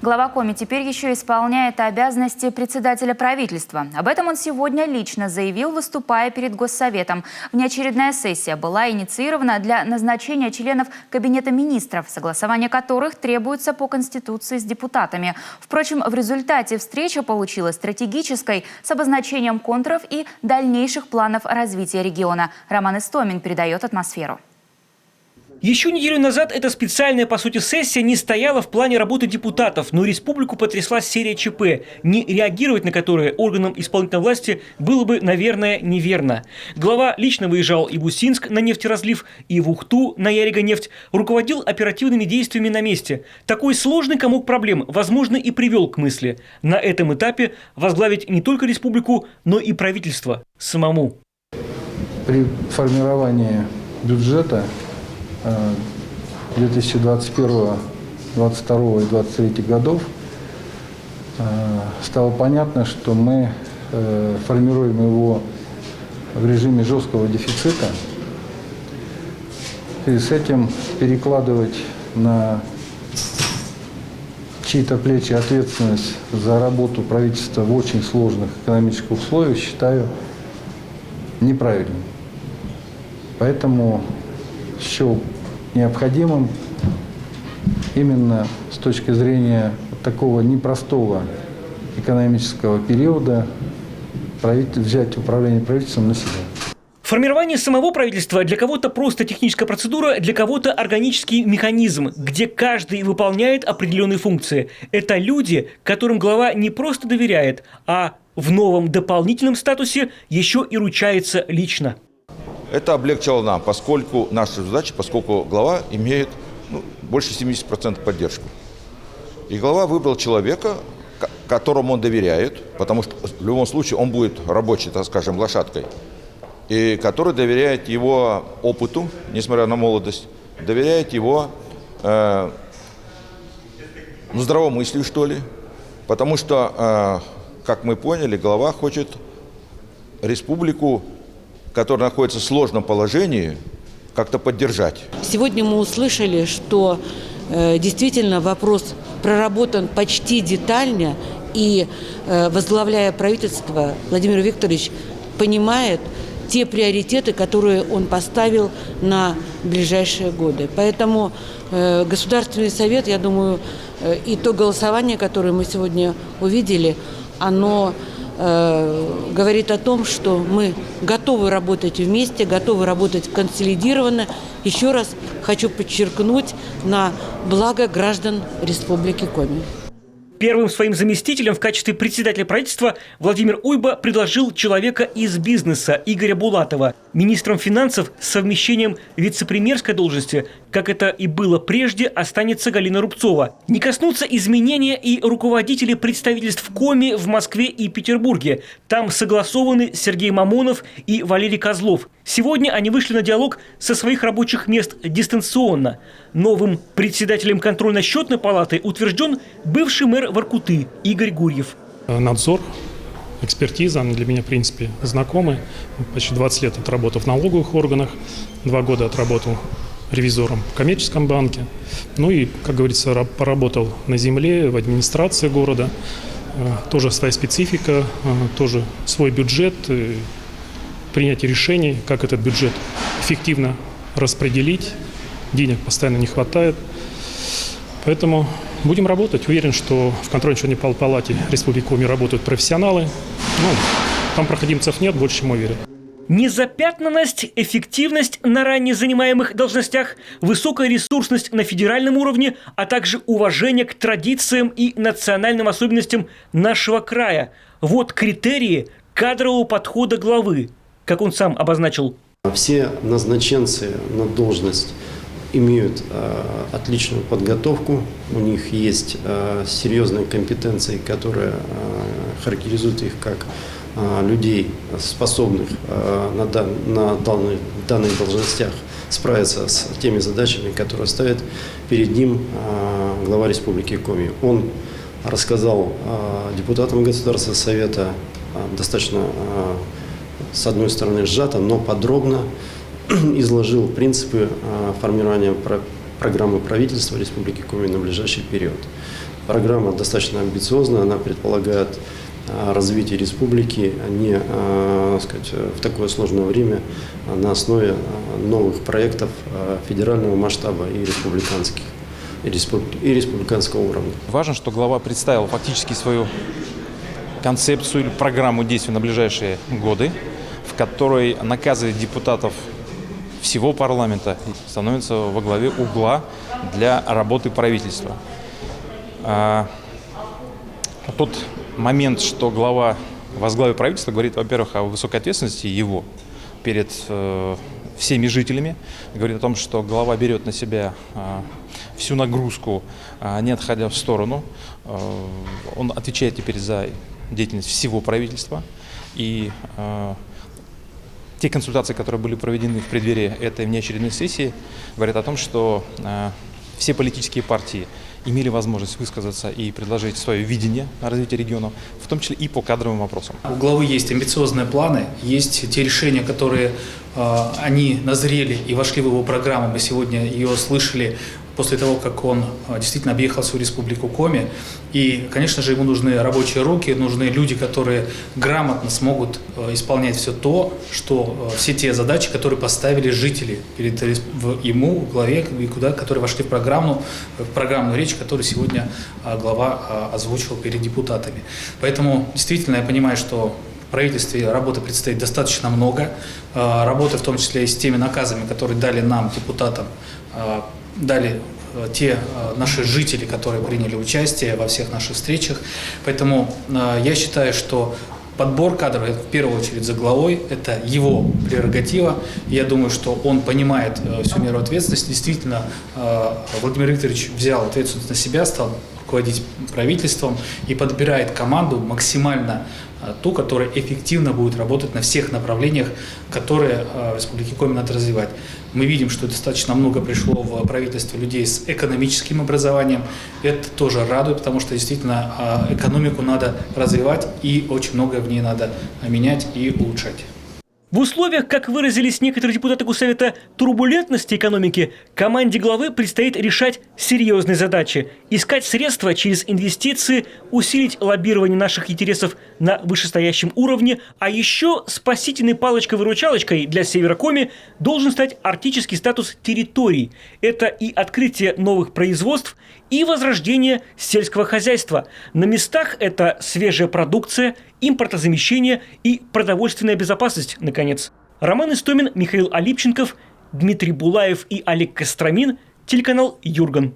Глава Коми теперь еще исполняет обязанности председателя правительства. Об этом он сегодня лично заявил, выступая перед Госсоветом. Внеочередная сессия была инициирована для назначения членов Кабинета министров, согласование которых требуется по Конституции с депутатами. Впрочем, в результате встреча получилась стратегической с обозначением контуров и дальнейших планов развития региона. Роман Истомин передает атмосферу. Еще неделю назад эта специальная, по сути, сессия не стояла в плане работы депутатов, но республику потрясла серия ЧП, не реагировать на которые органам исполнительной власти было бы, наверное, неверно. Глава лично выезжал и в Усинск на нефтеразлив, и в Ухту на Ярига-нефть, руководил оперативными действиями на месте. Такой сложный комок проблем, возможно, и привел к мысли на этом этапе возглавить не только республику, но и правительство самому. При формировании бюджета 2021, 2022 и 2023 годов стало понятно, что мы формируем его в режиме жесткого дефицита. И с этим перекладывать на чьи-то плечи ответственность за работу правительства в очень сложных экономических условиях считаю неправильным. Поэтому счел необходимым именно с точки зрения такого непростого экономического периода взять управление правительством на себя. Формирование самого правительства для кого-то просто техническая процедура, для кого-то органический механизм, где каждый выполняет определенные функции. Это люди, которым глава не просто доверяет, а в новом дополнительном статусе еще и ручается лично. Это облегчило нам, поскольку наша задача, поскольку глава имеет больше 70% поддержку. И глава выбрал человека, которому он доверяет, потому что в любом случае он будет рабочей, так скажем, лошадкой, и который доверяет его опыту, несмотря на молодость, доверяет его здравомыслию, что ли, потому что, как мы поняли, глава хочет республику, который находится в сложном положении, как-то поддержать. Сегодня мы услышали, что действительно вопрос проработан почти детально, и возглавляя правительство, Владимир Викторович понимает те приоритеты, которые он поставил на ближайшие годы. Поэтому Государственный совет, я думаю, и то голосование, которое мы сегодня увидели, оно говорит о том, что мы готовы работать вместе, готовы работать консолидированно. Еще раз хочу подчеркнуть на благо граждан Республики Коми. Первым своим заместителем в качестве председателя правительства Владимир Уйба предложил человека из бизнеса Игоря Булатова. Министром финансов с совмещением вице-премьерской должности, как это и было прежде, останется Галина Рубцова. Не коснутся изменения и руководители представительств Коми в Москве и Петербурге. Там согласованы Сергей Мамонов и Валерий Козлов. Сегодня они вышли на диалог со своих рабочих мест дистанционно. Новым председателем контрольно-счетной палаты утвержден бывший мэр Воркуты Игорь Гурьев. Надзор, экспертиза, они для меня, в принципе, знакомы. Почти 20 лет отработал в налоговых органах, 2 года отработал ревизором в коммерческом банке. Ну и, как говорится, поработал на земле, в администрации города. Тоже своя специфика, тоже свой бюджет, принятие решений, как этот бюджет эффективно распределить. Денег постоянно не хватает. Поэтому будем работать. Уверен, что в контрольно-счетной палате Республики Коми работают профессионалы. Там проходимцев нет, больше чем уверен. Незапятнанность, эффективность на ранее занимаемых должностях, высокая ресурсность на федеральном уровне, а также уважение к традициям и национальным особенностям нашего края. Вот критерии кадрового подхода главы, как он сам обозначил. Все назначенцы на должность имеют отличную подготовку, у них есть серьезные компетенции, которые характеризуют их как людей, способных на данных должностях справиться с теми задачами, которые ставит перед ним глава Республики Коми. Он рассказал депутатам Государственного совета достаточно, с одной стороны, сжато, но подробно изложил принципы формирования программы правительства Республики Коми на ближайший период. Программа достаточно амбициозная, она предполагает развитие республики в такое сложное время на основе новых проектов федерального масштаба и республиканского уровня. Важно, что глава представил фактически свою концепцию или программу действий на ближайшие годы, в которой наказывает депутатов всего парламента становится во главе угла для работы правительства. Тот момент, что глава возглавит правительство, говорит, во-первых, о высокой ответственности его перед всеми жителями, говорит о том, что глава берет на себя всю нагрузку, не отходя в сторону. Он отвечает теперь за деятельность всего правительства. И те консультации, которые были проведены в преддверии этой внеочередной сессии, говорят о том, что все политические партии имели возможность высказаться и предложить свое видение развития регионов, в том числе и по кадровым вопросам. У главы есть амбициозные планы, есть те решения, которые они назрели и вошли в его программу. Мы сегодня ее слышали после того, как он действительно объехал всю республику Коми. И, конечно же, ему нужны рабочие руки, нужны люди, которые грамотно смогут исполнять все все те задачи, которые поставили жители перед ему, в главе, которые вошли в программную речь, которую сегодня глава озвучивал перед депутатами. Поэтому, действительно, я понимаю, что в правительстве работы предстоит достаточно много. Работы в том числе и с теми наказами, которые дали нам, депутатам, дали те наши жители, которые приняли участие во всех наших встречах. Поэтому я считаю, что подбор кадров, в первую очередь за главой, это его прерогатива. Я думаю, что он понимает всю меру ответственности. Действительно, Владимир Викторович взял ответственность на себя, стал руководить правительством и подбирает команду максимально ту, которая эффективно будет работать на всех направлениях, которые в Республике Коми надо развивать. Мы видим, что достаточно много пришло в правительство людей с экономическим образованием. Это тоже радует, потому что действительно экономику надо развивать и очень многое в ней надо менять и улучшать. В условиях, как выразились некоторые депутаты Госсовета, турбулентности экономики, команде главы предстоит решать серьезные задачи. Искать средства через инвестиции, усилить лоббирование наших интересов на вышестоящем уровне. А еще спасительной палочкой-выручалочкой для Севера Коми должен стать арктический статус территорий. Это и открытие новых производств, и возрождение сельского хозяйства. На местах это свежая продукция, импортозамещение и продовольственная безопасность, наконец. Роман Истомин, Михаил Алипченков, Дмитрий Булаев и Олег Костромин, телеканал «Юрган».